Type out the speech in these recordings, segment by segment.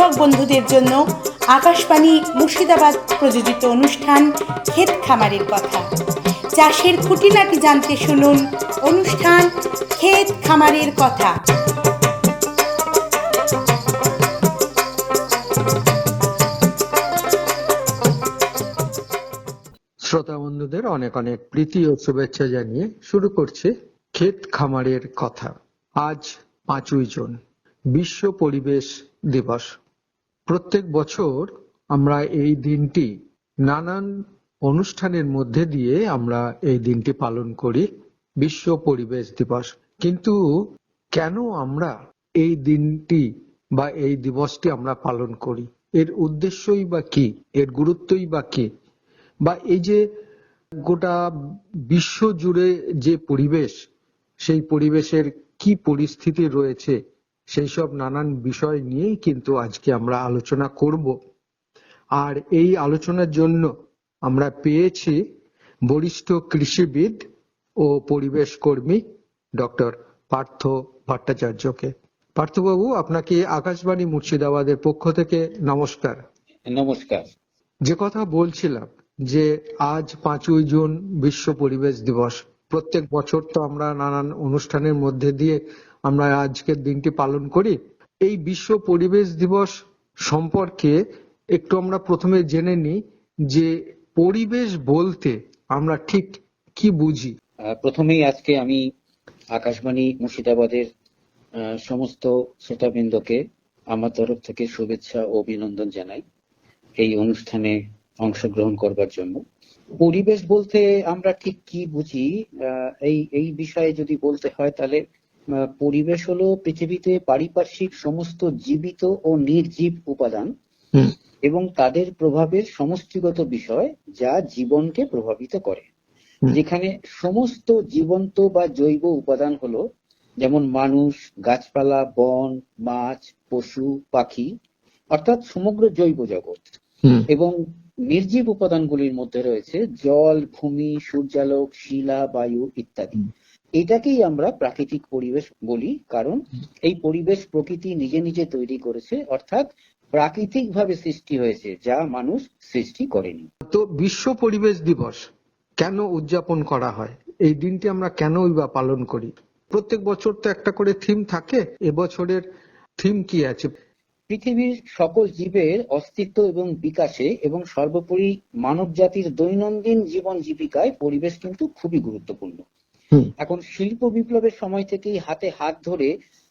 কৃষক বন্ধুদের জন্য আকাশবাণী মুর্শিদাবাদ প্রযোজিত অনুষ্ঠান ক্ষেত খামারের কথা। চাষের খুঁটিনাটি জানতে শুনুন অনুষ্ঠান ক্ষেত খামারের কথা। শ্রোতা বন্ধুদের অনেক অনেক প্রীতি ও শুভেচ্ছা জানিয়ে শুরু করছে ক্ষেত খামারের কথা। আজ 5ই জুন, বিশ্ব পরিবেশ দিবস। প্রত্যেক বছর আমরা এই দিনটি নানান অনুষ্ঠানের মধ্যে দিয়ে আমরা এই দিনটি পালন করি, বিশ্ব পরিবেশ দিবস। কিন্তু কেন আমরা এই দিনটি বা এই দিবসটি আমরা পালন করি? এর উদ্দেশ্যই বা কি, এর গুরুত্বই বা কি, বা এই যে গোটা বিশ্ব জুড়ে যে পরিবেশ, সেই পরিবেশের কি পরিস্থিতি রয়েছে, সেই সব নানান বিষয় নিয়েই কিন্তু আজকে আমরা আলোচনা করব। আর এই আলোচনার জন্য আমরা পেয়েছি বরিষ্ঠ কৃষিবিদ ও পরিবেশ কর্মী ডক্টর পার্থ ভট্টাচার্যকে। পার্থবাবু, আপনাকে আকাশবাণী মুর্শিদাবাদের পক্ষ থেকে নমস্কার। নমস্কার। যে কথা বলছিলাম যে আজ 5ই জুন বিশ্ব পরিবেশ দিবস। প্রত্যেক বছর তো আমরা নানান অনুষ্ঠানের মধ্যে দিয়ে আমরা আজকের দিনটি পালন করি। এই বিশ্ব পরিবেশ দিবস সম্পর্কে একটু আমরা প্রথমে জেনে নিই যে পরিবেশ বলতে আমরা ঠিক কি বুঝি। প্রথমেই আজকে আমি আকাশবাণী মুর্শিদাবাদের সমস্ত শ্রোতাবৃন্দকে আমার তরফ থেকে শুভেচ্ছা ও অভিনন্দন জানাই এই অনুষ্ঠানে অংশগ্রহণ করবার জন্য। পরিবেশ বলতে আমরা ঠিক কি বুঝি, এই বিষয়ে যদি বলতে হয় তাহলে পরিবেশ হলো পৃথিবীতে পারিপার্শ্বিক সমস্ত জীবিত ও নির্জীব উপাদান এবং তাদের প্রভাবের সমষ্টিগত বিষয় যা জীবনকে প্রভাবিত করে। যেখানে সমস্ত জীবন্ত বা জৈব উপাদান হলো যেমন মানুষ, গাছপালা, বন, মাছ, পশু, পাখি, অর্থাৎ সমগ্র জৈব জগৎ। এবং নির্জীব উপাদানগুলির মধ্যে রয়েছে জল, ভূমি, সূর্যালোক, শিলা, বায়ু ইত্যাদি। এটাকেই আমরা প্রাকৃতিক পরিবেশ বলি, কারণ এই পরিবেশ প্রকৃতি নিজে নিজে তৈরি করেছে, অর্থাৎ প্রাকৃতিক ভাবে সৃষ্টি হয়েছে, যা মানুষ সৃষ্টি করেনি। তো বিশ্ব পরিবেশ দিবস কেন উদযাপন করা হয়? এই দিনটি আমরা কেনই বা পালন করি? প্রত্যেক বছর তো একটা করে থিম থাকে, এবছরের থিম কি আছে? পৃথিবীর সকল জীবের অস্তিত্ব এবং বিকাশে এবং সর্বোপরি মানব জাতির দৈনন্দিন জীবন জীবিকায় পরিবেশ কিন্তু খুবই গুরুত্বপূর্ণ। এখন শিল্প বিপ্লবের সময় থেকেই হাতে হাত ধরে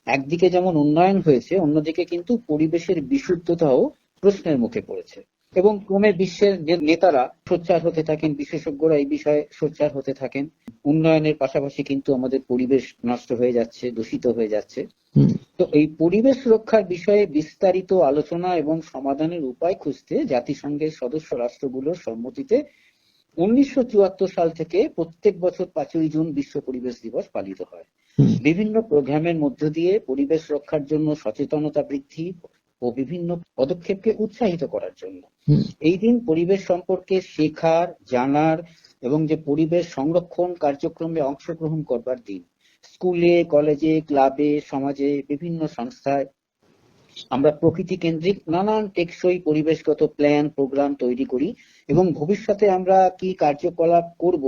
একদিকে যেমন উন্নয়ন হয়েছে, অন্যদিকে কিন্তু পরিবেশের বিশুদ্ধতাও প্রশ্নের মুখে পড়েছে এবং ক্রমে বিশ্বের যে নেতারা সোচ্চার হতে থাকেন, বিশেষজ্ঞরা এই বিষয়ে সোচ্চার হতে থাকেন। উন্নয়নের পাশাপাশি কিন্তু আমাদের পরিবেশ নষ্ট হয়ে যাচ্ছে, দূষিত হয়ে যাচ্ছে। তো এই পরিবেশ রক্ষার বিষয়ে বিস্তারিত আলোচনা এবং সমাধানের উপায় খুঁজতে জাতিসংঘের সদস্য রাষ্ট্রগুলোর সম্মতিতে 1974 সাল থেকে প্রত্যেক বছর 5ই জুন বিশ্ব পরিবেশ দিবস পালিত হয়। বিভিন্ন প্রোগ্রামের মধ্য দিয়ে পরিবেশ রক্ষার জন্য সচেতনতা বৃদ্ধি ও বিভিন্ন পদক্ষেপকে উৎসাহিত করার জন্য এই দিন পরিবেশ সম্পর্কে শেখার, জানার এবং যে পরিবেশ সংরক্ষণ কার্যক্রমে অংশগ্রহণ করবার দিন। স্কুলে, কলেজে, ক্লাবে, সমাজে, বিভিন্ন সংস্থায় আমরা প্রকৃতি কেন্দ্রিক নানান টেকসই পরিবেশগত প্ল্যান, প্রোগ্রাম তৈরি করি এবং ভবিষ্যতে আমরা কি কার্যকলাপ করব,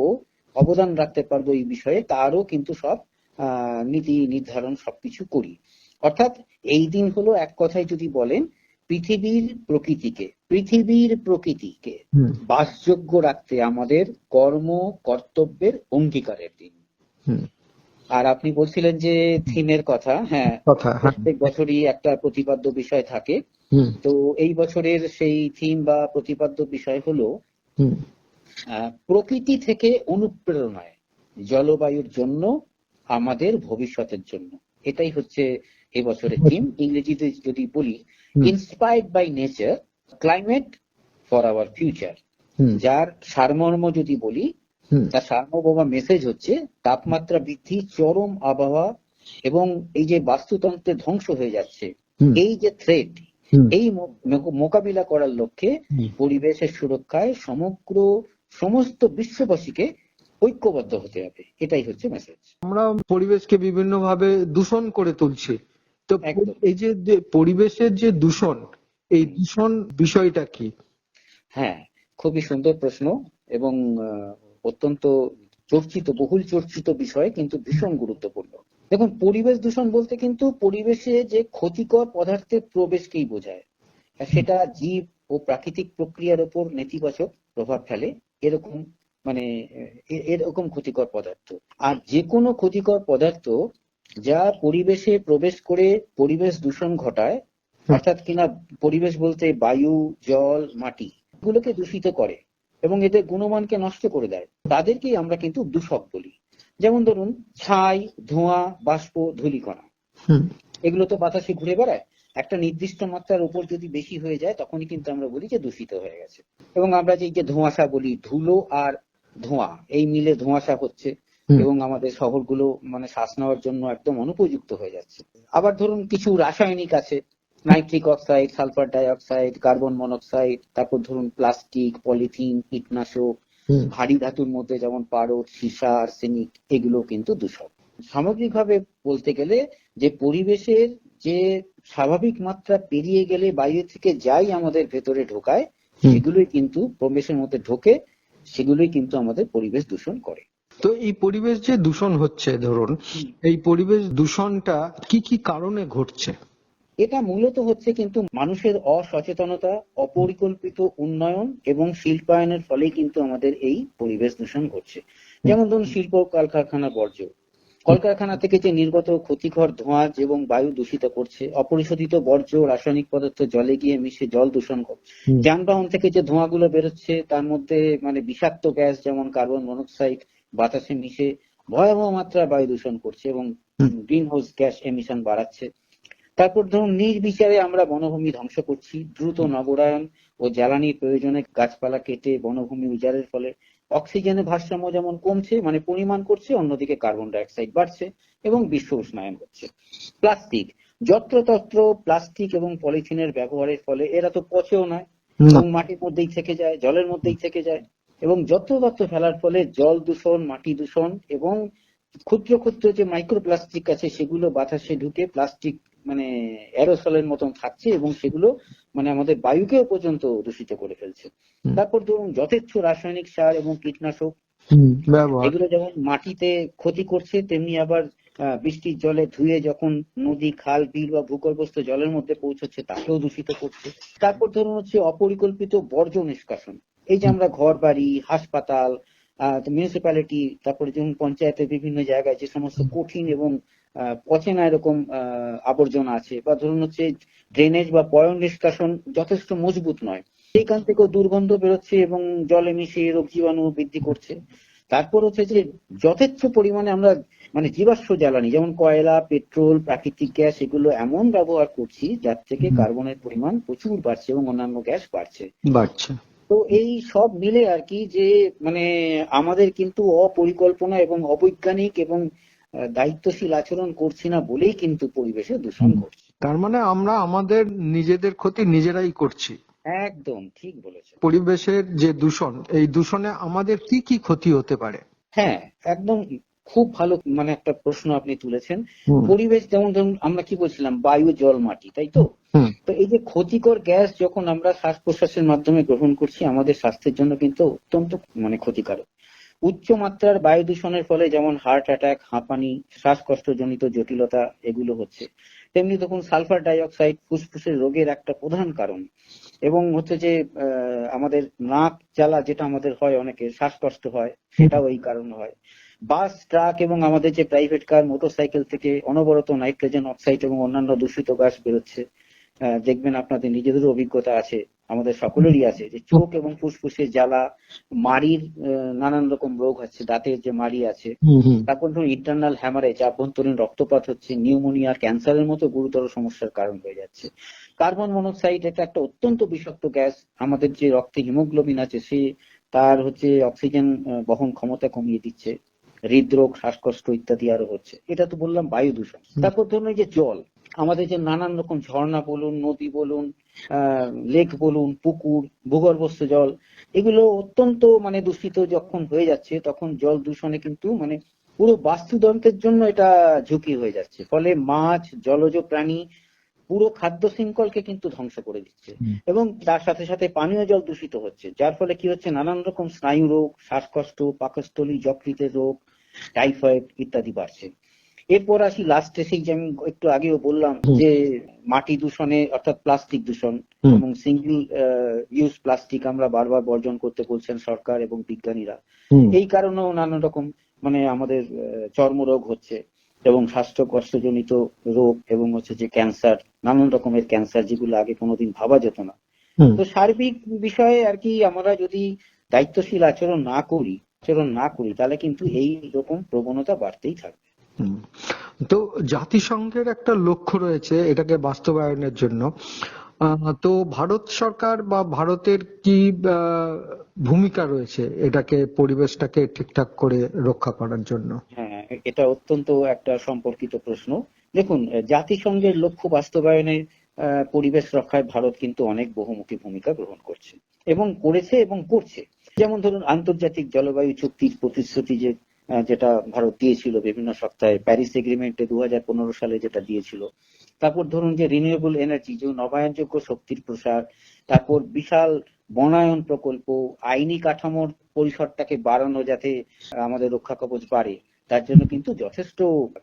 অবদান রাখতে পারবো এই বিষয়ে, তারও কিন্তু সব নীতি নির্ধারণ সবকিছু করি। অর্থাৎ এই দিন হলো এক কথায় যদি বলেন পৃথিবীর প্রকৃতিকে বাসযোগ্য রাখতে আমাদের কর্ম কর্তব্যের অঙ্গীকারের দিন। আর আপনি বলছিলেন যে থিমের কথা, হ্যাঁ, প্রত্যেক বছরই একটা প্রতিপাদ্য বিষয় থাকে। তো এই বছরের সেই থিম বা প্রতিপাদ্য বিষয় হলো প্রকৃতি থেকে অনুপ্রেরণায় জলবায়ুর জন্য, আমাদের ভবিষ্যতের জন্য। এটাই হচ্ছে এবছরের থিম। ইংরেজিতে যদি বলি inspired by nature, climate for our future. যার সারমর্ম যদি বলি, তার সার্বভৌম মেসেজ হচ্ছে তাপমাত্রা বৃদ্ধি, চরম আবহাওয়া এবং এই যে বাস্তুতন্ত্রের ধ্বংস হয়ে যাচ্ছে, এই যে থ্রেট, এই মোকাবিলা করার লক্ষ্যে পরিবেশের সুরক্ষায় সমস্ত বিশ্ববাসীকে ঐক্যবদ্ধ হতে হবে। এটাই হচ্ছে মেসেজ। আমরা পরিবেশকে বিভিন্ন ভাবে দূষণ করে তুলছি, তো এই যে পরিবেশের যে দূষণ, এই দূষণ বিষয়টা কি? হ্যাঁ, খুবই সুন্দর প্রশ্ন এবং অত্যন্ত বহুল চর্চিত বিষয়, কিন্তু ভীষণ গুরুত্বপূর্ণ। দেখুন, পরিবেশ দূষণ বলতে কিন্তু পরিবেশে যে ক্ষতিকর পদার্থের প্রবেশকেই বোঝায়। আর সেটা জীব ও প্রাকৃতিক প্রক্রিয়ার উপর নেতিবাচক প্রভাব ফেলে, এরকম মানে এরকম ক্ষতিকর পদার্থ। আর যে কোনো ক্ষতিকর পদার্থ যা পরিবেশে প্রবেশ করে পরিবেশ দূষণ ঘটায়, অর্থাৎ কিনা পরিবেশ বলতে বায়ু, জল, মাটি, এগুলোকে দূষিত করে এবং এদের গুণমানকে নষ্ট করে দেয়, তাদেরকেই আমরা কিন্তু দূষক বলি। যেমন ধরুন, ছাই, ধোঁয়া, বাষ্প, ধূলিকণা, এগুলো তো বাতাসে ঘুরে বেড়ায়। একটা নির্দিষ্ট মাত্রার উপর যদি বেশি হয়ে যায়, তখনই কিন্তু আমরা বলি যে দূষিত হয়ে গেছে। এবং আমরা যে ধোঁয়াশা বলি, ধুলো আর ধোঁয়া এই মিলে ধোঁয়াশা হচ্ছে এবং আমাদের শহরগুলো মানে শ্বাস নেওয়ার জন্য একদম অনুপযুক্ত হয়ে যাচ্ছে। আবার ধরুন, কিছু রাসায়নিক আছে, nitric oxide, sulphur die oxide, carbon monoxide, তারপর ধরুন প্লাস্টিক, পলিথিন, কীটনাশক, ভারী ধাতুর মধ্যে যেমন পারদ, সীসা, আর্সেনিক, এগুলো কিন্তু দূষক। সামগ্রিকভাবে বলতে গেলে যে পরিবেশের যে স্বাভাবিক মাত্রা পেরিয়ে গেলে বায়ু থেকে যাই আমাদের ভেতরে ঢোকায়, সেগুলোই কিন্তু পরিবেশের মধ্যে ঢোকে, সেগুলোই কিন্তু আমাদের পরিবেশ দূষণ করে। তো এই পরিবেশ যে দূষণ হচ্ছে, ধরুন এই পরিবেশ দূষণটা কি কি কারণে ঘটছে? এটা মূলত হচ্ছে কিন্তু মানুষের অসচেতনতা, অপরিকল্পিত উন্নয়ন এবং শিল্পায়নের ফলেই কিন্তু আমাদের এই পরিবেশ দূষণ ঘটছে। যেমন ধরুন, শিল্প কলকারখানা বর্জ্য, কলকারখানা থেকে যে নির্গত ক্ষতিকর ধোঁয়া এবং বায়ু দূষিত করছে, অপরিশোধিত বর্জ্য রাসায়নিক পদার্থ জলে গিয়ে মিশে জল দূষণ করছে, যানবাহন থেকে যে ধোঁয়াগুলো বেরোচ্ছে তার মধ্যে মানে বিষাক্ত গ্যাস যেমন কার্বন মনোক্সাইড বাতাসে মিশে ভয়াবহ মাত্রায় বায়ু দূষণ করছে এবং গ্রিন হাউস গ্যাস এমিশন বাড়াচ্ছে। তারপর ধরুন, নির্বিচারে আমরা বনভূমি ধ্বংস করছি, দ্রুত নগরায়ন ও জ্বালানির প্রয়োজনে গাছপালা কেটে বনভূমি উজাড়ের ফলে অক্সিজেনের ভারসাম্য যেমন কমছে মানে পরিমাণ করছে, অন্যদিকে কার্বন ডাই অক্সাইড বাড়ছে এবং বিশ্ব উষ্ণায়ন হচ্ছে। প্লাস্টিক, যত্রতত্র প্লাস্টিক এবং পলিথিনের ব্যবহারের ফলে এরা তো পচেও নয় এবং মাটির মধ্যেই থেকে যায়, জলের মধ্যেই থেকে যায় এবং যত্রতত্র ফেলার ফলে জল দূষণ, মাটি দূষণ এবং ক্ষুদ্র ক্ষুদ্র যে মাইক্রোপ্লাস্টিক আছে সেগুলো বাতাসে ঢুকে প্লাস্টিক মানে অ্যারোসলের মতন থাকছে এবং সেগুলো মানে আমাদের বায়ুকেও পর্যন্ত দূষিত করে ফেলছে। তারপর ধরুন, যথেচ্ছ রাসায়নিক সার এবং কীটনাশক, এগুলো যেমন মাটিতে ক্ষতি করছে, তেমনি আবার বৃষ্টির জলে ধুয়ে যখন নদী, খাল, বিল বা ভূগর্ভস্থ জলের মধ্যে পৌঁছচ্ছে তাকেও দূষিত করছে। তারপর ধরুন হচ্ছে অপরিকল্পিত বর্জ্য নিষ্কাশন, এই যে আমরা ঘর বাড়ি, হাসপাতাল, মিউনিসিপ্যালিটি, তারপরে যেমন পঞ্চায়েতের বিভিন্ন জায়গায় যে সমস্ত কঠিন এবং পচে না এরকম আবর্জনা আছে, বা ধরুন হচ্ছে ড্রেনেজ বা পয়ঃ নিষ্কাশন যথেষ্ট মজবুত নয়, সেইখান থেকেও দুর্গন্ধ বেরোচ্ছে এবং জলে মিশে রোগ জীবাণু বৃদ্ধি করছে। তারপর হচ্ছে যে যথেচ্ছ পরিমাণে আমরা মানে জীবাশ্ম জ্বালানি যেমন কয়লা, পেট্রোল, প্রাকৃতিক গ্যাস, এগুলো এমন ব্যবহার করছি যার থেকে কার্বনের পরিমাণ প্রচুর বাড়ছে এবং অন্যান্য গ্যাস বাড়ছে। তো এই সব মিলে আর কি যে মানে আমাদের কিন্তু অপরিকল্পনা এবং অবৈজ্ঞানিক এবং দায়িত্বশীল আচরণ করছি না বলেই কিন্তু পরিবেশে দূষণ ঘটছে। তার মানে আমরা আমাদের নিজেদের ক্ষতি নিজেরাই করছি। একদম ঠিক বলেছেন। পরিবেশের যে দূষণ, এই দূষণে আমাদের কি কি ক্ষতি হতে পারে? হ্যাঁ, একদম খুব ভালো মানে একটা প্রশ্ন আপনি তুলেছেন। পরিবেশ যেমন ধরুন আমরা কি বলছিলাম, বায়ু, জল, মাটি, তাই তো? তো এই যে ক্ষতিকর গ্যাস যখন আমরা শ্বাস প্রশ্বাসের মাধ্যমে গ্রহণ করছি, আমাদের স্বাস্থ্যের জন্য কিন্তু অত্যন্ত মানে ক্ষতিকারক। উচ্চ মাত্রার বায়ু দূষণের ফলে যেমন হার্ট অ্যাটাক, হাঁপানি, শ্বাসকষ্টজনিত জটিলতা এগুলো হচ্ছে, তেমনি তখন সালফার ডাই অক্সাইড ফুসফুসের রোগের একটা প্রধান কারণ। এবং হচ্ছে যে আমাদের নাক জ্বালা যেটা আমাদের হয়, অনেকের শ্বাসকষ্ট হয়, সেটাও এই কারণে হয়। বাস, ট্রাক এবং আমাদের যে প্রাইভেট কার, মোটরসাইকেল থেকে অনবরত নাইট্রোজেন অক্সাইড এবং অন্যান্য দূষিত গ্যাস বেরোচ্ছে। দেখবেন আপনাদের নিজেদেরও অভিজ্ঞতা আছে, আমাদের সকলেরই আছে, যে চোখ এবং ফুসফুসের জ্বালা, মাড়ির নানান রকম রোগ হচ্ছে, দাঁতের যে মাড়ি আছে। তারপর ধরুন ইন্টারনাল হ্যামারেজ, আভ্যন্তরীণ রক্তপাত হচ্ছে, নিউমোনিয়া, ক্যান্সারের মতো গুরুতর সমস্যার কারণ হয়ে যাচ্ছে। কার্বন মনোক্সাইড এটা একটা অত্যন্ত বিষাক্ত গ্যাস, আমাদের যে রক্তে হিমোগ্লোবিন আছে সে তার হচ্ছে অক্সিজেন বহন ক্ষমতা কমিয়ে দিচ্ছে, হৃদরোগ, শ্বাসকষ্ট ইত্যাদি আরো হচ্ছে। এটা তো বললাম বায়ু দূষণ। তারপর ধরুন এই যে জল, আমাদের যে নানান রকম ঝর্ণা বলুন, নদী বলুন, লেক বলুন, পুকুর, ভূগর্ভস্থ জল, এগুলো অত্যন্ত মানে দূষিত যখন হয়ে যাচ্ছে, তখন জল দূষণে কিন্তু মানে পুরো বাস্তুতন্ত্রের জন্য এটা ঝুঁকি হয়ে যাচ্ছে। ফলে মাছ, জলজ প্রাণী পুরো খাদ্য শৃঙ্খলকে কিন্তু ধ্বংস করে দিচ্ছে এবং তার সাথে সাথে পানীয় জল দূষিত হচ্ছে, যার ফলে কি হচ্ছে, নানান রকম স্নায়ু রোগ, শ্বাসকষ্ট, পাকস্থলী, যকৃতের রোগ, টাইফয়েড ইত্যাদি বাড়ছে। এরপর আসি লাস্টে, সেই যে আমি একটু আগেও বললাম যে মাটি দূষণে অর্থাৎ প্লাস্টিক দূষণ এবং সিঙ্গেল ইউজ প্লাস্টিক আমরা বারবার বর্জন করতে বলছেন সরকার এবং বিজ্ঞানীরা। এই কারণেও নানান রকম মানে আমাদের চর্মরোগ হচ্ছে এবং শ্বাসকষ্টজনিত রোগ এবং হচ্ছে যে ক্যান্সার, নানান রকমের ক্যান্সার যেগুলো আগে কোনোদিন ভাবা যেত না। তো সার্বিক বিষয়ে আর কি আমরা যদি দায়িত্বশীল আচরণ না করি তাহলে কিন্তু এই রকম প্রবণতা বাড়তেই থাকবে। তো জাতিসংঘের একটা লক্ষ্য রয়েছে এটাকে বাস্তবায়নের জন্য, তো ভারত সরকার বা ভারতের কি ভূমিকা রয়েছে এটাকে, পরিবেশটাকে ঠিকঠাক করে রক্ষা করার জন্য? হ্যাঁ, এটা অত্যন্ত একটা সম্পর্কিত প্রশ্ন। দেখুন, জাতিসংঘের লক্ষ্য বাস্তবায়নে পরিবেশ রক্ষায় ভারত কিন্তু অনেক বহুমুখী ভূমিকা গ্রহণ করছে এবং করেছে এবং করছে। যেমন ধরুন, আন্তর্জাতিক জলবায়ু চুক্তির প্রতিশ্রুতি যেটা ভারত দিয়েছিল বিভিন্ন সপ্তাহে, প্যারিস এগ্রিমেন্টে 2015 সালে যেটা দিয়েছিল। তারপর ধরুন যে রিনিউয়েবল এনার্জি, যে নবায়নযোগ্য শক্তির প্রসার, তারপর বিশাল বনায়ন প্রকল্প, আইনি কাঠামোর পরিসরটাকে বাড়ানো যাতে আমাদের রক্ষা কবচ বাড়ে, তার জন্য কিন্তু যথেষ্ট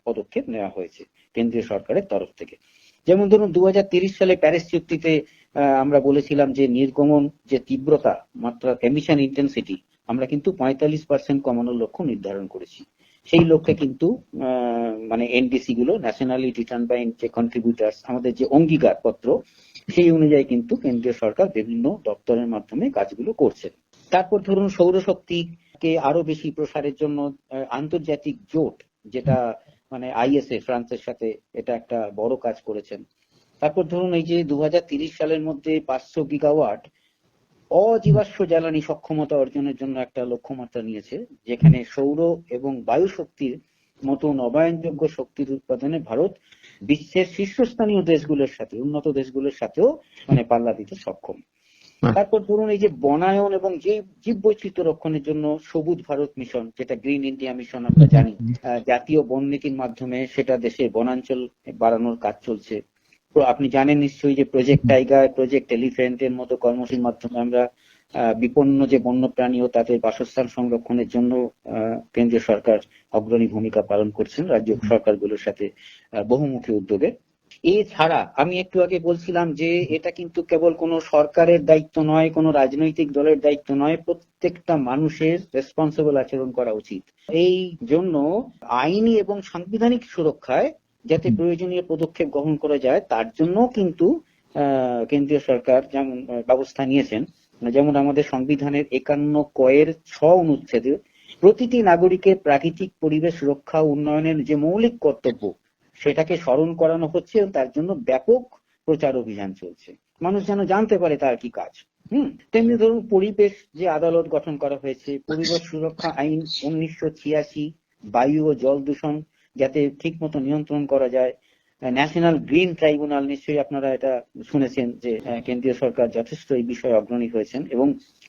পদক্ষেপ নেওয়া হয়েছে কেন্দ্রীয় সরকারের তরফ থেকে। যেমন ধরুন 2030 সালে প্যারিস চুক্তিতে আমরা বলেছিলাম যে নির্গমন যে তীব্রতা, মাত্রা, এমিশন ইন্টেন্সিটি আমরা কিন্তু 45% কমানোর লক্ষ্য নির্ধারণ করেছি। সেই লক্ষ্যে কিন্তু মানে এনডিসি গুলো, ন্যাশনালি ডিটারমাইন্ড যে কন্ট্রিবিউটার্স, আমাদের যে অঙ্গীকার পত্র, সেই অনুযায়ী কিন্তু কেন্দ্রীয় সরকার বিভিন্ন দপ্তরের মাধ্যমে কাজগুলো করছে। তারপর ধরুন সৌরশক্তিকে আরো বেশি প্রসারের জন্য আন্তর্জাতিক জোট, যেটা মানে আইএসএ, ফ্রান্সের সাথে, এটা একটা বড় কাজ করেছেন। তারপর ধরুন এই যে 2030 সালের মধ্যে 500 গিগাওয়াট অজীবাশ্ম জ্বালানি সক্ষমতা অর্জনের জন্য একটা লক্ষ্যমাত্রা নিয়েছে, যেখানে সৌর এবং বায়ু শক্তির মতো নবায়নযোগ্য শক্তির উৎপাদনে ভারত বিশ্বের শীর্ষস্থানীয় দেশগুলোর সাথে, উন্নত দেশগুলোর সাথেও মানে পাল্লা দিতে সক্ষম। তারপর ধরুন এই যে বনায়ন এবং জীব বৈচিত্র্য রক্ষণের জন্য সবুজ ভারত মিশন, যেটা গ্রিন ইন্ডিয়া মিশন আমরা জানি, জাতীয় বন নীতির মাধ্যমে সেটা দেশে বনাঞ্চল বাড়ানোর কাজ চলছে। আপনি জানেন নিশ্চয়ই যে প্রজেক্ট টাইগার, প্রজেক্ট এলিফ্যান্টের মতো কর্মসূচির মাধ্যমে আমরা বিপন্ন যে বন্যপ্রাণী ও তাদের বাসস্থান সংরক্ষণের জন্য কেন্দ্রীয় সরকার অগ্রণী ভূমিকা পালন করছেন রাজ্য সরকারগুলোর সাথে বহুমুখী উদ্যোগে। এছাড়া আমি একটু আগে বলছিলাম যে এটা কিন্তু কেবল কোনো সরকারের দায়িত্ব নয়, কোনো রাজনৈতিক দলের দায়িত্ব নয়, প্রত্যেকটা মানুষের রেসপন্সিবল আচরণ করা উচিত। এই জন্য আইনি এবং সাংবিধানিক সুরক্ষায় যাতে প্রয়োজনীয় পদক্ষেপ গ্রহণ করা যায়, তার জন্য কিন্তু কেন্দ্রীয় সরকার যেমন ব্যবস্থা নিয়েছেন। যেমন আমাদের সংবিধানের 51(ক)(6) অনুচ্ছেদে প্রতিটি নাগরিকের প্রাকৃতিক পরিবেশ রক্ষা উন্নয়নের যে মৌলিক কর্তব্য, সেটাকে স্মরণ করানো হচ্ছে এবং তার জন্য ব্যাপক প্রচার অভিযান চলছে, মানুষ যেন জানতে পারে তার কি কাজ। তেমনি ধরুন পরিবেশ যে আদালত গঠন করা হয়েছে, পরিবেশ সুরক্ষা আইন 1986, বায়ু ও জল দূষণ যাতে ঠিক মতো নিয়ন্ত্রণ করা যায়, ন্যাশনাল গ্রিন ট্রাইব্যুনাল, নিশ্চয়ই আপনারা এটা শুনেছেন যে কেন্দ্রীয় সরকার যথেষ্ট এই বিষয়ে অগ্রণী হয়েছেন এবং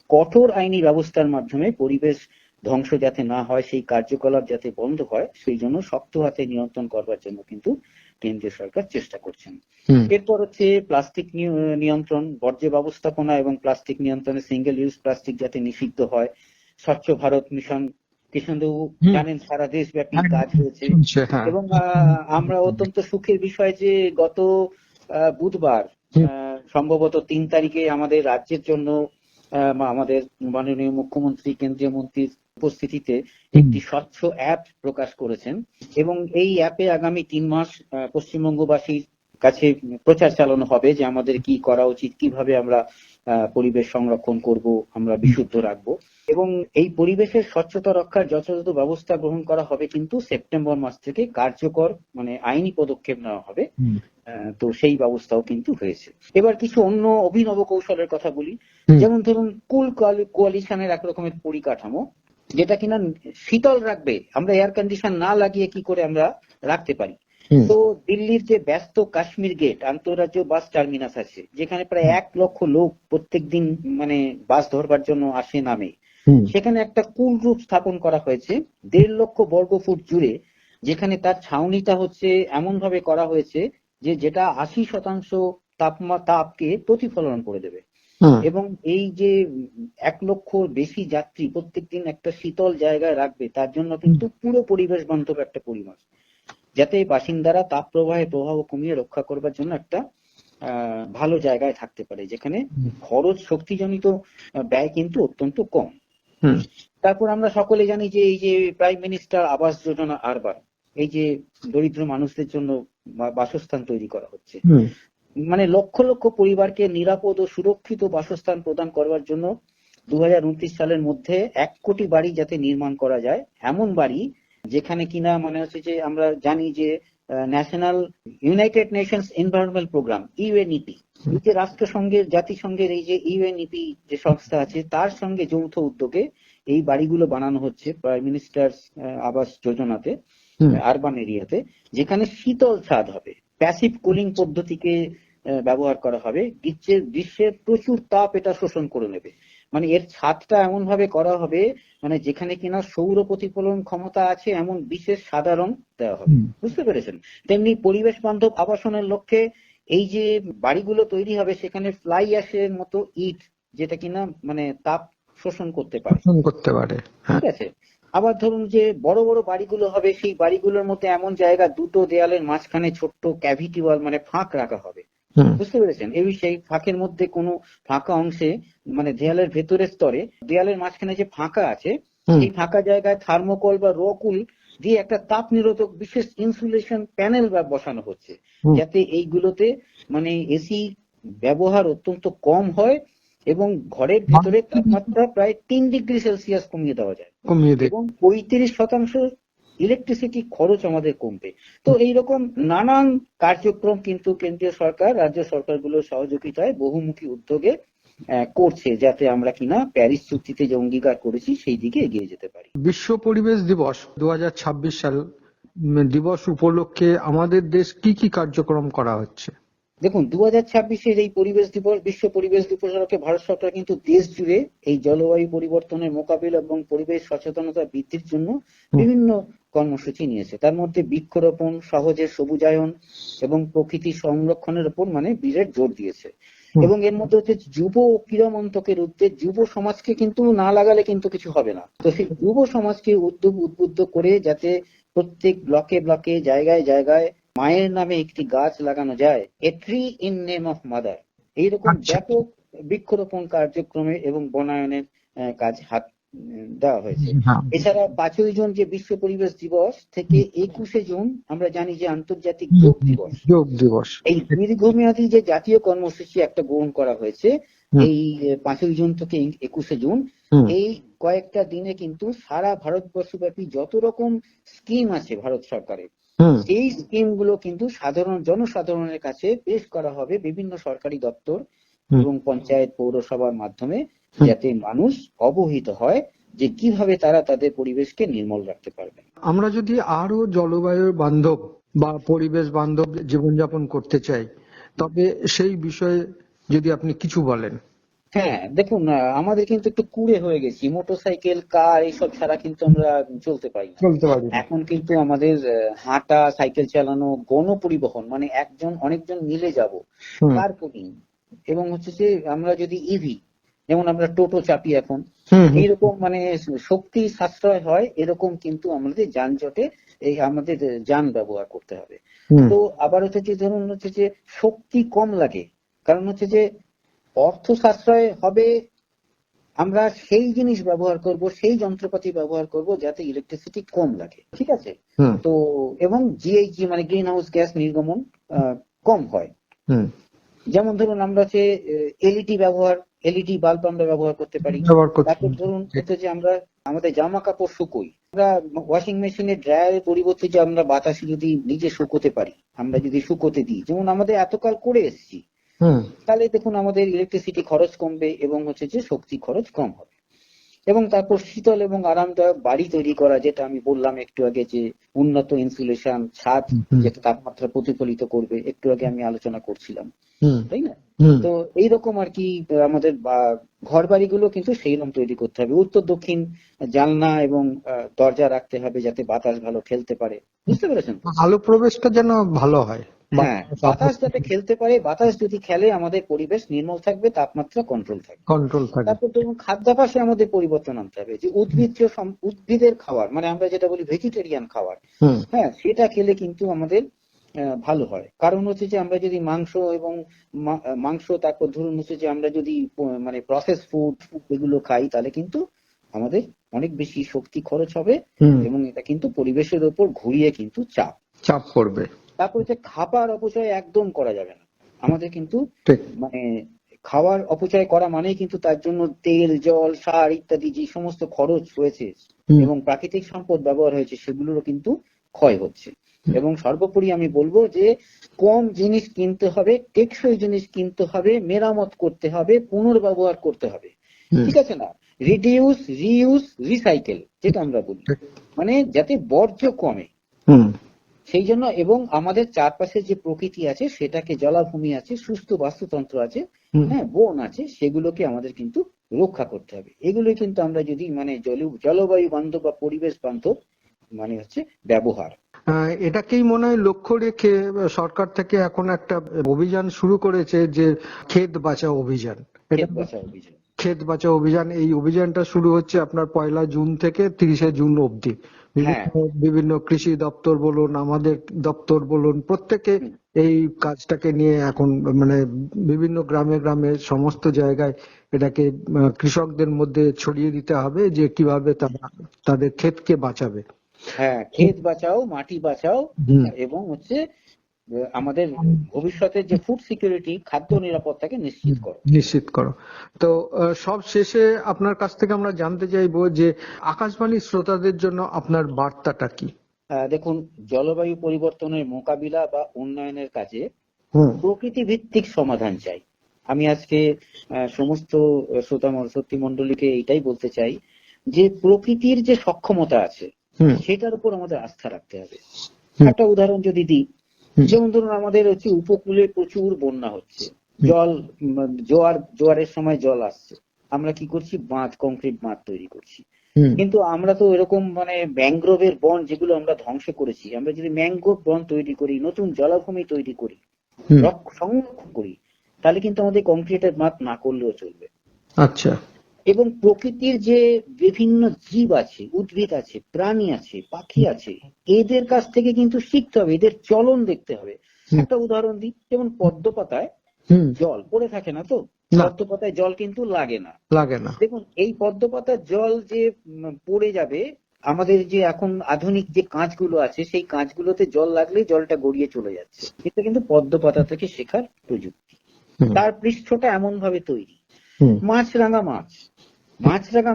কঠোর আইনি ব্যবস্থার মাধ্যমে পরিবেশ ধ্বংস যাতে না হয়, সেই কার্যকলাপ যাতে বন্ধ হয়, সেই জন্য শক্ত হাতে নিয়ন্ত্রণ করবার জন্য কিন্তু কেন্দ্রীয় সরকার চেষ্টা করছেন। এরপর হচ্ছে প্লাস্টিক নিয়ন্ত্রণ, বর্জ্য ব্যবস্থাপনা এবং প্লাস্টিক নিয়ন্ত্রণে সিঙ্গেল ইউজ প্লাস্টিক যাতে নিষিদ্ধ হয়। স্বচ্ছ ভারত মিশন, কৃষ্ণবাবু জানেন সারা দেশব্যাপী কাজ হয়েছে এবং আমরা অত্যন্ত সুখের বিষয় যে গত বুধবার সম্ভবত 3 তারিখে আমাদের রাজ্যের জন্য আমাদের মাননীয় মুখ্যমন্ত্রী, কেন্দ্রীয় মন্ত্রীর উপস্থিতিতে একটি স্বচ্ছ অ্যাপ প্রকাশ করেছেন এবং এই অ্যাপে আগামী 3 মাস পশ্চিমবঙ্গবাসীর কাছে প্রচার চালানো হবে যে আমাদের কি করা উচিত, কিভাবে আমরা পরিবেশ সংরক্ষণ করব, আমরা বিশুদ্ধ রাখবো এবং এই পরিবেশের স্বচ্ছতা রক্ষার যথাযথ ব্যবস্থা গ্রহণ করা হবে। কিন্তু সেপ্টেম্বর মাস থেকে কার্যকর মানে আইনি পদক্ষেপ নেওয়া হবে। তো সেই ব্যবস্থাও কিন্তু হয়েছে। এবার কিছু অন্য অভিনব কৌশলের কথা বলি। যেমন ধরুন কুল কোয়ালিশনের এক রকমের পরিকাঠামো, যেটা কিনা শীতল রাখবে, আমরা এয়ার কন্ডিশন না লাগিয়ে কি করে আমরা রাখতে পারি। তো দিল্লির যে ব্যস্ত কাশ্মীর গেট আন্তঃরাজ্য বাস টার্মিনাস আছে, যেখানে প্রায় 1 লক্ষ লোক প্রত্যেক দিন মানে বাস ধরবার জন্য আসে নামে, সেখানে একটা কুল রুফ স্থাপন করা হয়েছে 1.5 লক্ষ বর্গফুট জুড়ে, যেখানে তার ছাউনিটা হচ্ছে এমন ভাবে করা হয়েছে যেটা 80% তাপকে প্রতিফলন করে দেবে। এবং এই যে 1 লক্ষ বেশি যাত্রী প্রত্যেকদিন একটা শীতল জায়গায় রাখবে, তার জন্য কিন্তু পুরো পরিবেশ বান্ধব একটা পরিবেশ, যাতে বাসিন্দারা তাপ প্রবাহের প্রভাব কমিয়ে রক্ষা করবার জন্য একটা ভালো জায়গায় থাকতে পারে, যেখানে খরচ শক্তিজনিত ব্যয় কিন্তু অত্যন্ত কম। তারপর আমরা সকলে জানি যে এই যে prime minister Awas Yojana urban, এই যে দরিদ্র মানুষদের জন্য বাসস্থান তৈরি করা হচ্ছে, মানে লক্ষ লক্ষ পরিবারকে নিরাপদ ও সুরক্ষিত বাসস্থান প্রদান করবার জন্য 2029 সালের মধ্যে 1 কোটি বাড়ি যাতে নির্মাণ করা যায়, এমন বাড়ি যেখানে কিনা মানে হচ্ছে যে আমরা জানি যে national United Nations environment programme UNEP, এই যে রাষ্ট্রসংঘের জাতিসংঘের এই যে ইউএনইপি যে সংস্থা আছে, তার সঙ্গে যৌথ উদ্যোগে এই বাড়িগুলো বানানো হচ্ছে প্রাইম মিনিস্টার আবাস যোজনাতে আরবান এরিয়াতে, যেখানে শীতল ছাদ হবে, প্যাসিভ কুলিং পদ্ধতিকে ব্যবহার করা হবে, গ্রীষ্মের প্রচুর তাপ এটা শোষণ করে নেবে। মানে এর ছাদটা এমন ভাবে করা হবে মানে যেখানে কিনা সৌর প্রতিফলন ক্ষমতা আছে এমন বিশেষ সাদা রং দেওয়া হবে, বুঝতে পেরেছেন? তেমনি পরিবেশ বান্ধব আবাসনের লক্ষ্যে এই যে বাড়িগুলো তৈরি হবে সেখানে ফ্লাই অ্যাশের মতো ইট, যেটা কিনা মানে তাপ শোষণ করতে পারে। ঠিক আছে। আবার ধরুন যে বড় বড় বাড়িগুলো হবে, সেই বাড়িগুলোর মধ্যে এমন জায়গা, দুটো দেয়ালের মাঝখানে ছোট্ট ক্যাভিটি ওয়াল মানে ফাঁক রাখা হবে, বুঝতে পেরেছেন? সেই ফাঁকের মধ্যে কোনো ফাঁকা অংশে মানে দেয়ালের ভেতরের স্তরে দেয়ালের মাঝখানে যে ফাঁকা আছে, সেই ফাঁকা জায়গায় থার্মোকল বা রকুল দিয়ে একটা তাপ নিরোধক বিশেষ ইনসুলেশন প্যানেল বসানো হচ্ছে, যাতে এইগুলোতে মানে এসি ব্যবহার অত্যন্ত কম হয় এবং ঘরের ভিতরে তাপমাত্রা প্রায় 3 ডিগ্রি সেলসিয়াস কমিয়ে দেওয়া যায় এবং 35% ইলেকট্রিসিটি খরচ আমাদের কমবে। তো এইরকম নানান কার্যক্রম কিন্তু কেন্দ্রীয় সরকার রাজ্য সরকারগুলোর সহযোগিতায় বহুমুখী উদ্যোগে করছে, যাতে আমরা কিনা প্যারিস চুক্তিতে যে অঙ্গীকার করেছি সেই দিকে এগিয়ে যেতে পারি। বিশ্ব পরিবেশ দিবস 2026 সাল দিবস উপলক্ষে আমাদের দেশ কি কি কার্যক্রম করা হচ্ছে? দেখুন, 2026-এর এই পরিবেশ দিবস, বিশ্ব পরিবেশ দিবস উপলক্ষে ভারত সরকার কিন্তু দেশ জুড়ে এই জলবায়ু পরিবর্তনের মোকাবিলা এবং পরিবেশ সচেতনতা বৃদ্ধির জন্য বিভিন্ন কর্মসূচি নিয়েছে। তার মধ্যে বৃক্ষরোপণ, সহজে সবুজায়ন এবং প্রকৃতি সংরক্ষণের উপর মানে বিশেষ জোর দিয়েছে। এবং এর মধ্যে হচ্ছে যুব ক্রীড়া মন্ত্রকের উদ্যোগ, যুব সমাজকে কিন্তু না লাগালে কিন্তু কিছু হবে না। তো সেই যুব সমাজকে উদ্বুদ্ধ করে যাতে প্রত্যেক ব্লকে ব্লকে জায়গায় জায়গায় মায়ের নামে একটি গাছ লাগানো যায়, a tree in name of mother, এইরকম ব্যাপক বৃক্ষরোপণ কার্যক্রমে এবং বনায়নের কাজ হাত দেওয়া হয়েছে। এছাড়া 5ই জুন যে বিশ্ব পরিবেশ দিবস থেকে 21শে জুন আমরা জানি যে আন্তর্জাতিক যোগ দিবস, এই দীর্ঘমেয়াদী যে জাতীয় কর্মসূচি একটা গ্রহণ করা হয়েছে এই 5ই জুন থেকে 21শে জুন, এই কয়েকটা দিনে কিন্তু সারা ভারতবর্ষব্যাপী যত রকম স্কিম আছে ভারত সরকারের, সেই স্কিম গুলো কিন্তু জনসাধারণের কাছে পেশ করা হবে বিভিন্ন সরকারি দপ্তর এবং পঞ্চায়েত পৌরসভার মাধ্যমে, যাতে মানুষ অবহিত হয় যে কিভাবে তারা তাদের পরিবেশকে নির্মল রাখতে পারবে। আমরা যদি আরো জলবায়ু বান্ধব বা পরিবেশ বান্ধব জীবনযাপন করতে চাই, তবে সেই বিষয়ে যদি আপনি কিছু বলেন। হ্যাঁ, দেখুন, আমাদের কিন্তু একটু কুঁড়ে হয়ে গেছি, মোটরসাইকেল, কার এইসব ছাড়া কিন্তু আমরা চলতে পারি না। এখন কিন্তু আমাদের হাঁটা, সাইকেল চালানো, গণপরিবহন মানে অনেকজন মিলে যাব, কার্পুলিং, এবং হচ্ছে যে আমরা যদি ইভি, যেমন আমরা টোটো চাপি এখন, এইরকম মানে শক্তি সাশ্রয় হয় এরকম কিন্তু আমাদের যানজটে এই আমাদের যান ব্যবহার করতে হবে। তো আবার হচ্ছে যে ধরুন হচ্ছে যে শক্তি কম লাগে, কারণ হচ্ছে যে অর্থ সাশ্রয় হবে, আমরা সেই জিনিস ব্যবহার করব, সেই যন্ত্রপাতি ব্যবহার করব যাতে ইলেকট্রিসিটি কম লাগে, ঠিক আছে? তো এবং জিএইচজি মানে গ্রিন হাউস গ্যাস নির্গমন কম হয়। যেমন ধরুন আমরা হচ্ছে এলইডি বাল্ব আমরা ব্যবহার করতে পারি। তারপর ধরুন হচ্ছে যে আমরা আমাদের জামা কাপড় শুকোই, আমরা ওয়াশিং মেশিনে ড্রায়ারের পরিবর্তে যে আমরা বাতাসে যদি নিজে শুকোতে পারি, আমরা যদি শুকোতে দিই, যেমন আমাদের এতকাল করে এসেছি, তাহলে দেখুন আমাদের ইলেকট্রিসিটি খরচ কমবে এবং হচ্ছে যে শক্তি খরচ কম হবে। এবং তারপর শীতল এবং আরামদায়ক বাড়ি তৈরি করা, যেটা আমি বললাম একটু আগে যে উন্নত ইনসুলেশন, ছাদ যেটা তাপমাত্রা প্রতিফলিত করবে, একটু আগে আমি আলোচনা করছিলাম, তাই না? তো এইরকম আর কি আমাদের ঘর বাড়িগুলো কিন্তু সেইরকম তৈরি করতে হবে, উত্তর দক্ষিণ জানলা এবং দরজা রাখতে হবে যাতে বাতাস ভালো খেলতে পারে, বুঝতে পেরেছেন? আলো প্রবেশটা যেন ভালো হয়, হ্যাঁ, বাতাস যাতে খেলতে পারে, বাতাস যদি খেলে আমাদের পরিবেশ নির্মল থাকবে, তাপমাত্রা কন্ট্রোল থাকবে। কন্ট্রোল থাকে। তারপর ধরুন খাদ্যাভ্যাসে আমাদের পরিবর্তন আনতে হবে, যে উদ্ভিদের খাবার, মানে আমরা যেটা বলি ভেজিটেরিয়ান খাবার, হ্যাঁ, সেটা খেলে কিন্তু আমাদের ভালো হয়। কারণ হচ্ছে যে আমরা যদি মাংস, তারপর ধরুন হচ্ছে যে আমরা যদি মানে প্রসেস ফুড এগুলো খাই, তাহলে কিন্তু আমাদের অনেক বেশি শক্তি খরচ হবে এবং এটা কিন্তু পরিবেশের ওপর ঘুরিয়ে কিন্তু চাপ পড়বে। তারপর হচ্ছে খাবার অপচয় একদম করা যাবে না। আমাদের কিন্তু মানে খাবার অপচয় করা মানেই কিন্তু তার জন্য তেল, জল, সার ইত্যাদি যে সমস্ত খরচ হয়েছে এবং প্রাকৃতিক সম্পদ ব্যবহার হয়েছে, সেগুলোরও কিন্তু ক্ষয় হচ্ছে। এবং সর্বোপরি আমি বলবো যে কম জিনিস কিনতে হবে, টেকসই জিনিস কিনতে হবে, মেরামত করতে হবে, পুনর্ব্যবহার করতে হবে, ঠিক আছে না? রিডিউস, রিইউজ, রিসাইকেল যেটা আমরা বলি, মানে যাতে বর্জ্য কমে সেই জন্য, এবং আমাদের চারপাশে যে প্রকৃতি আছে সেটাকে, জলাভূমি আছে, সুস্থ বাস্তুতন্ত্র আছে, হ্যাঁ, বন আছে, সেগুলোকে আমাদের কিন্তু রক্ষা করতে হবে। এগুলো কিন্তু আমরা যদি মানে জলবায়ু বান্ধব বা পরিবেশ বান্ধব মানে হচ্ছে ব্যবহার, এটাকেই মনে হয় লক্ষ্য রেখে সরকার থেকে এখন একটা অভিযান শুরু করেছে, যে ক্ষেত বাঁচাও অভিযান। ক্ষেত বাঁচাও অভিযান, এই অভিযানটা শুরু হচ্ছে আপনার 1 জুন থেকে 30 জুন অবধি। বিভিন্ন কৃষি দপ্তর বলুন, আমাদের দপ্তর বলুন, প্রত্যেকে এই কাজটাকে নিয়ে এখন মানে বিভিন্ন গ্রামে গ্রামে সমস্ত জায়গায় এটাকে কৃষকদের মধ্যে ছড়িয়ে দিতে হবে, যে কিভাবে তারা তাদের ক্ষেতকে বাঁচাবে। হ্যাঁ, ক্ষেত বাঁচাও, মাটি বাঁচাও, এবং হচ্ছে আমাদের ভবিষ্যতের যে ফুড সিকিউরিটি, খাদ্য নিরাপত্তাকে নিশ্চিত করো। তো সব শেষে আপনার কাছ থেকে আমরা জানতে চাইবো যে আকাশবাণী শ্রোতাদের জন্য আপনার বার্তাটা কি? দেখুন, জলবায়ু পরিবর্তনের মোকাবিলা বা উন্নয়নের কাজে প্রকৃতি ভিত্তিক সমাধান চাই। আমি আজকে সমস্ত শ্রোতী মণ্ডলীকে এইটাই বলতে চাই, যে প্রকৃতির যে সক্ষমতা আছে সেটার উপর আমাদের আস্থা রাখতে হবে। একটা উদাহরণ যদি দিই, যেমন ধরুন আমাদের হচ্ছে উপকূলে প্রচুর বন্যা হচ্ছে, জোয়ারের সময় জল আসছে, আমরা কি করছি, কংক্রিট বাঁধ তৈরি করছি। কিন্তু আমরা তো এরকম মানে ম্যানগ্রোভের বন যেগুলো আমরা ধ্বংস করেছি, আমরা যদি ম্যানগ্রোভ বন তৈরি করি, নতুন জলাভূমি তৈরি করি, সংরক্ষণ করি, তাহলে কিন্তু আমাদের কংক্রিটের বাঁধ না করলেও চলবে। আচ্ছা। এবং প্রকৃতির যে বিভিন্ন জীব আছে, উদ্ভিদ আছে, প্রাণী আছে, পাখি আছে, এদের কাছ থেকে কিন্তু শিখতে হবে, এদের চলন দেখতে হবে। একটা উদাহরণ দিই, যেমন পদ্ম পাতায় জল পড়ে থাকে না, তো পদ্ম পাতায় জল কিন্তু লাগে না। দেখুন, এই পদ্ম পাতার জল যে পড়ে যাবে, আমাদের যে এখন আধুনিক যে কাঁচগুলো আছে, সেই কাঁচগুলোতে জল লাগলেই জলটা গড়িয়ে চলে যাচ্ছে। এটা কিন্তু পদ্ম পাতা থেকে শেখার প্রযুক্তি। তার পৃষ্ঠটা এমন ভাবে তৈরি। মাছরাঙা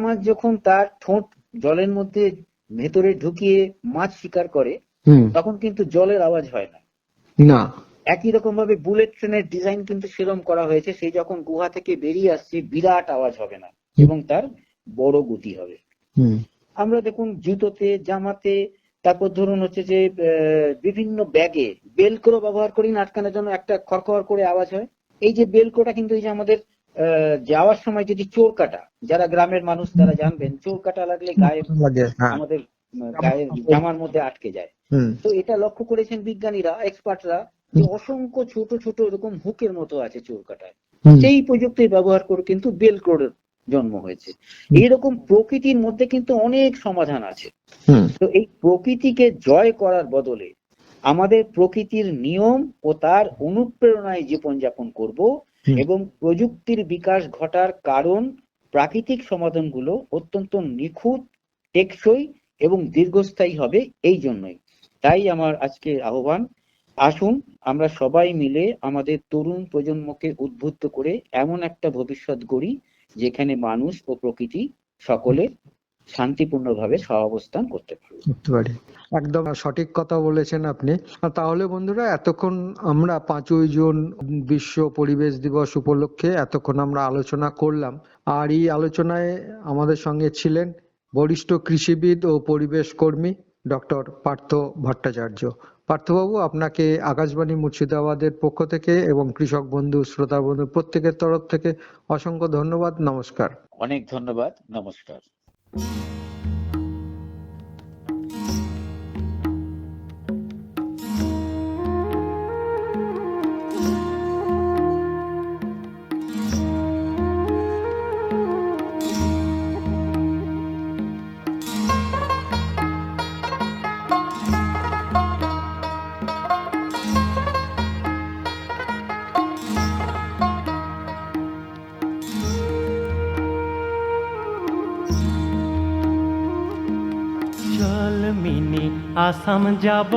মাছ যখন তার ঠোঁট জলের মধ্যে ভেতরে ঢুকিয়ে মাছ শিকার করে, তখন কিন্তু জলের আওয়াজ হয় না। একই রকম ভাবে বুলেট ট্রেনের ডিজাইন কিন্তু সেরকম করা হয়েছে, সেই যখন গুহা থেকে বেরিয়ে আসছে বিরাট আওয়াজ হবে না এবং তার বড় গতি হবে। আমরা দেখুন জুতোতে, জামাতে, তারপর ধরুন হচ্ছে যে বিভিন্ন ব্যাগে বেলক্রো ব্যবহার করি না আটকানোর জন্য, একটা খড়খড় করে আওয়াজ হয়। এই যে বেলক্রোটা কিন্তু এই যে আমাদের যাওয়ার সময় যদি চোর কাটা, যারা গ্রামের মানুষ তারা জানবেন, চোর কাটা লাগলে আমাদের গায়ের জামার মধ্যে আটকে যায়। তো এটা লক্ষ্য করেছেন বিজ্ঞানীরা, এক্সপার্টরা, যে অসংখ্য ছোট ছোট এরকম হুকের মতো আছে চোর কাটায়, সেই প্রযুক্তি ব্যবহার করে কিন্তু বেলক্রোর জন্ম হয়েছে। এইরকম প্রকৃতির মধ্যে কিন্তু অনেক সমাধান আছে। তো এই প্রকৃতিকে জয় করার বদলে আমাদের প্রকৃতির নিয়ম ও তার অনুপ্রেরণায় জীবনযাপন করব, এবং প্রযুক্তির বিকাশ ঘটার কারণ প্রাকৃতিক সমাধানগুলো অত্যন্ত নিখুঁত, টেকসই এবং দীর্ঘস্থায়ী হবে। এই জন্যই তাই আমার আজকে আহ্বান, আসুন আমরা সবাই মিলে আমাদের তরুণ প্রজন্মকে উদ্বুদ্ধ করে এমন একটা ভবিষ্যৎ গড়ি, যেখানে মানুষ ও প্রকৃতি সকলে শান্তিপূর্ণভাবে সহাবস্থান করতে পারে। একদম সঠিক কথা বলেছেন আপনি। তাহলে বন্ধুরা, এতক্ষণ আমরা 5ই জুন বিশ্ব পরিবেশ দিবস উপলক্ষে এতক্ষণ আমরা আলোচনা করলাম। আর এই আলোচনায় আমাদের সঙ্গে ছিলেন বরিষ্ঠ কৃষিবিদ ও পরিবেশ কর্মী ডক্টর পার্থ ভট্টাচার্য। পার্থবাবু, আপনাকে আকাশবাণী মুর্শিদাবাদের পক্ষ থেকে এবং কৃষক বন্ধু, শ্রোতা বন্ধু প্রত্যেকের তরফ থেকে অসংখ্য ধন্যবাদ। নমস্কার। অনেক ধন্যবাদ। নমস্কার। মিনি আসাম যাব,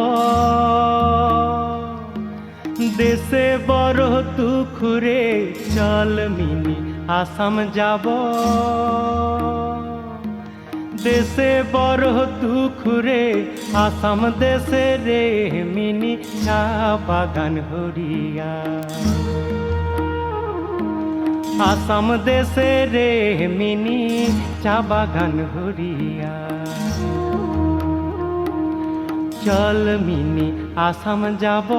দেশে বড় দুঃখ রে, চল মিনি আসাম যাব, দেশে বড় দুঃখ রে, আসাম দেশে রে মিনি চা বাগান হরিয়া, আসাম দেশে রে মিনি চা বাগান হরিয়া, চল মিনি আসাম যাব।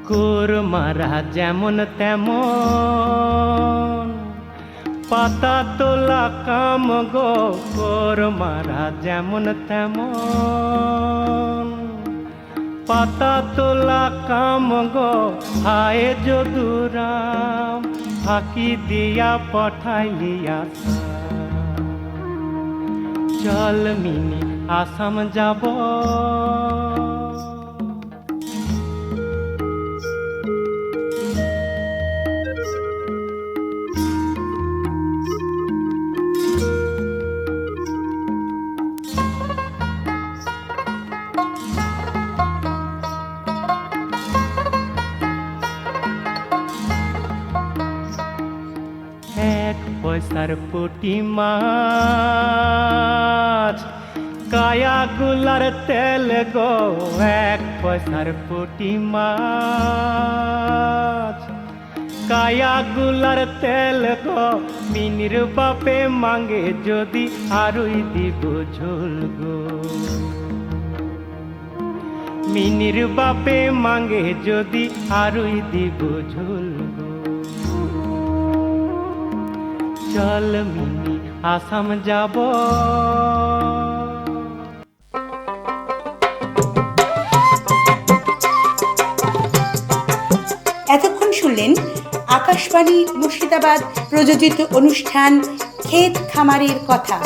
কোর মারা যেমন তেমন, পাতা তোলা কাম গো, কোর মারা যেমন তেমন, পাতা তোলা কাম গো, হায় যদুরাম ফাঁকি দিয়া পঠাইলিয়া, চল মিনি আসাম যাব। এক পয়সার পুঁটি মাছ, কায়া গুলার তেল গো, এক পয়সার পুঁটি মাছ, কায়া গুলার তেল গো, মিনির বাপে মাঙ্গে যদি আরই দিব ঝোল গো, মিনির বাপে মাঙ্গে যদি আরই দিব ঝোল গো, চল মিনি আসাম যাব। এতক্ষণ শুনলেন আকাশবাণী মুর্শিদাবাদ প্রযোজিত অনুষ্ঠান ক্ষেত খামারের কথা।